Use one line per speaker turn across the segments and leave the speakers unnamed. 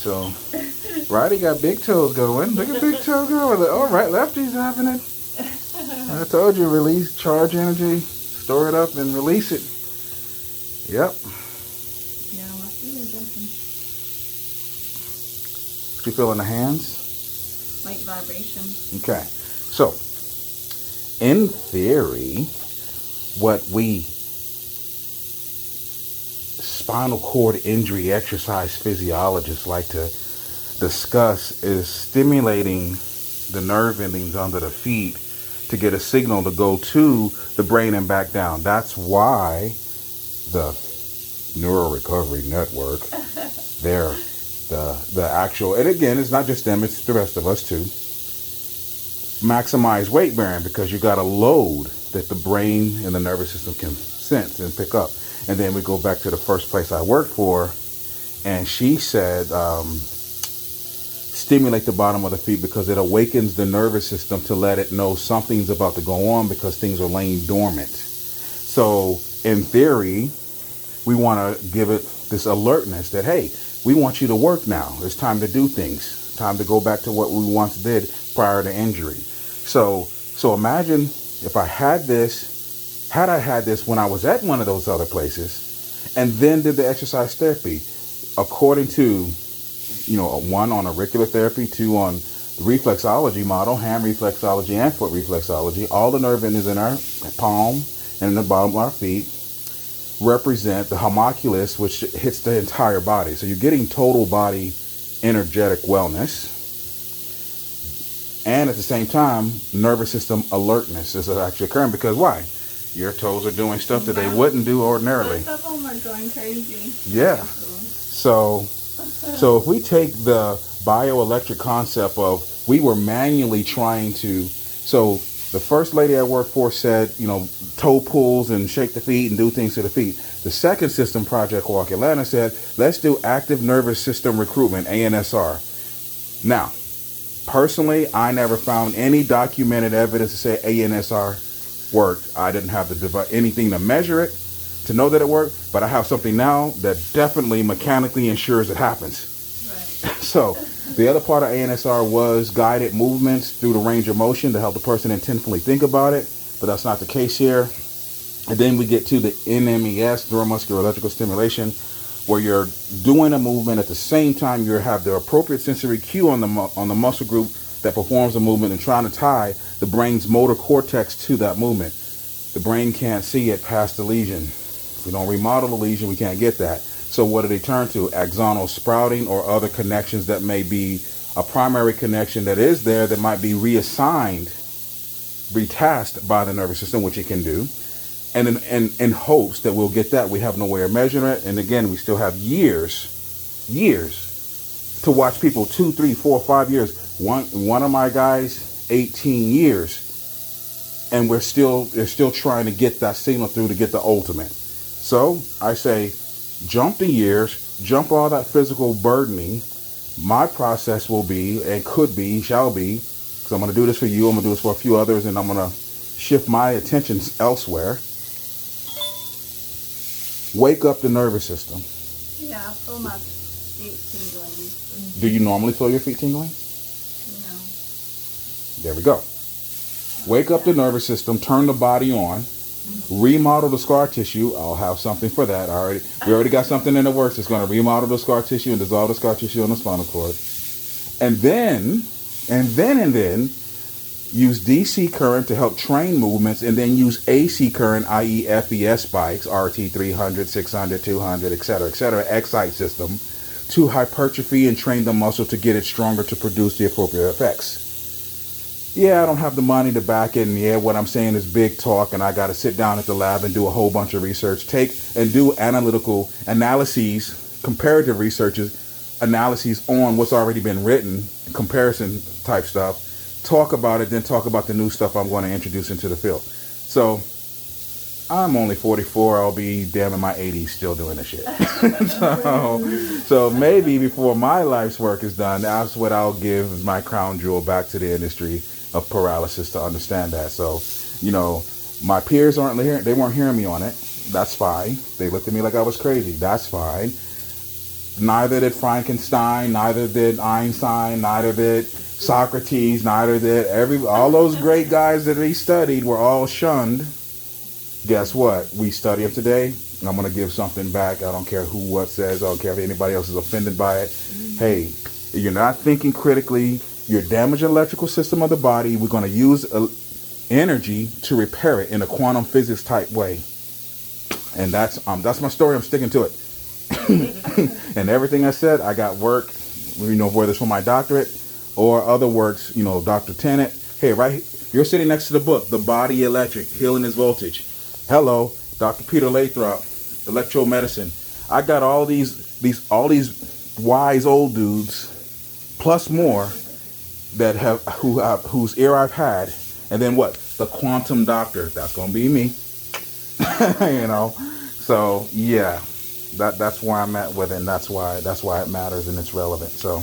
So, righty got big toes going. Look at big toe going. All right, lefty's having it. I told you, release, charge energy, store it up, and release it. Yep.
Yeah, my feet are jumping.
What you feel in the hands?
Like vibration.
Okay. So, in theory, what we spinal cord injury exercise physiologists like to discuss is stimulating the nerve endings under the feet to get a signal to go to the brain and back down. That's why the Neuro Recovery Network, they're the actual, and again, it's not just them, it's the rest of us too, maximize weight bearing, because you got a load that the brain and the nervous system can sense and pick up. And then we go back to the first place I worked for, and she said stimulate the bottom of the feet because it awakens the nervous system to let it know something's about to go on because things are laying dormant. So in theory, we want to give it this alertness that, hey, we want you to work now. It's time to do things. Time to go back to what we once did prior to injury. So imagine if I had I had this when I was at one of those other places and then did the exercise therapy according to, 1 on auricular therapy, 2 on the reflexology model, hand reflexology and foot reflexology. All the nerve endings in our palm and in the bottom of our feet represent the homunculus, which hits the entire body. So you're getting total body energetic wellness. And at the same time, nervous system alertness is actually occurring because why? Your toes are doing stuff that they wouldn't do ordinarily.
Both of them are going crazy.
Yeah. So if we take the bioelectric concept of we were manually trying to, so the first lady I worked for said, toe pulls and shake the feet and do things to the feet. The second system, Project Walk Atlanta, said, let's do active nervous system recruitment, ANSR. Now, personally, I never found any documented evidence to say ANSR worked. I didn't have anything to measure it to know that it worked, but I have something now that definitely mechanically ensures it happens. Right. So the other part of ANSR was guided movements through the range of motion to help the person intentionally think about it, but that's not the case here. And then we get to the NMES, neuromuscular electrical stimulation, where you're doing a movement at the same time you have the appropriate sensory cue on the muscle group that performs the movement and trying to tie the brain's motor cortex to that movement. The brain can't see it past the lesion. If we don't remodel the lesion, we can't get that. So what do they turn to? Axonal sprouting or other connections that may be a primary connection that is there that might be reassigned, retasked by the nervous system, which it can do. And in hopes that we'll get that. We have no way of measuring it. And again, we still have years to watch people 2, 3, 4, 5 years. One of my guys, 18 years. And they're still trying to get that signal through to get the ultimate. So I say, jump the years, jump all that physical burdening. My process will be, and shall be, because I'm going to do this for you, I'm going to do this for a few others, and I'm going to shift my attention elsewhere. Wake up the nervous system.
Yeah, I feel my feet tingling.
Do you normally feel your feet tingling?
No.
There we go. Wake up the nervous system, turn the body on, remodel the scar tissue. I'll have something for that. We already got something in the works that's going to remodel the scar tissue and dissolve the scar tissue on the spinal cord. And then use DC current to help train movements, and then use AC current, i.e. FES spikes, RT300, 600, 200, etc., excite system to hypertrophy and train the muscle to get it stronger to produce the appropriate effects. Yeah, I don't have the money to back it, and yeah, what I'm saying is big talk, and I got to sit down at the lab and do a whole bunch of research, take and do analytical analyses, comparative analyses on what's already been written, comparison type stuff, talk about it, then talk about the new stuff I'm going to introduce into the field. So I'm only 44. I'll be damn in my 80s still doing this shit. so maybe before my life's work is done, that's what I'll give as my crown jewel back to the industry of paralysis to understand that. So, my peers weren't hearing me on it. That's fine. They looked at me like I was crazy. That's fine. Neither did Frankenstein, neither did Einstein, neither did Socrates, neither did all those great guys that he studied were all shunned. Guess what? We study them today, and I'm going to give something back. I don't care who what says. I don't care if anybody else is offended by it. Hey, you're not thinking critically. You're damaging the electrical system of the body. We're going to use energy to repair it in a quantum physics type way. And that's my story. I'm sticking to it. And everything I said, I got work, whether it's for my doctorate or other works, Dr. Tennant. Hey, right, you're sitting next to the book, The Body Electric, Healing Is Voltage. Hello, Dr. Peter Lathrop, Electromedicine. I got all these wise old dudes, plus more, that whose ear I've had. And then what? The quantum doctor. That's gonna be me. So yeah. That's where I'm at with it, and that's why it matters and it's relevant. So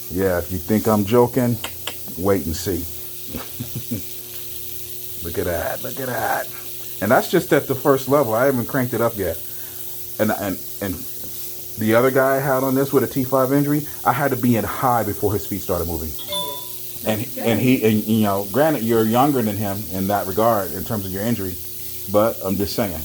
yeah, if you think I'm joking, wait and see. Look at that. And that's just at the first level. I haven't cranked it up yet. And the other guy I had on this with a T5 injury, I had to be in high before his feet started moving. And granted, you're younger than him in that regard in terms of your injury, but I'm just saying.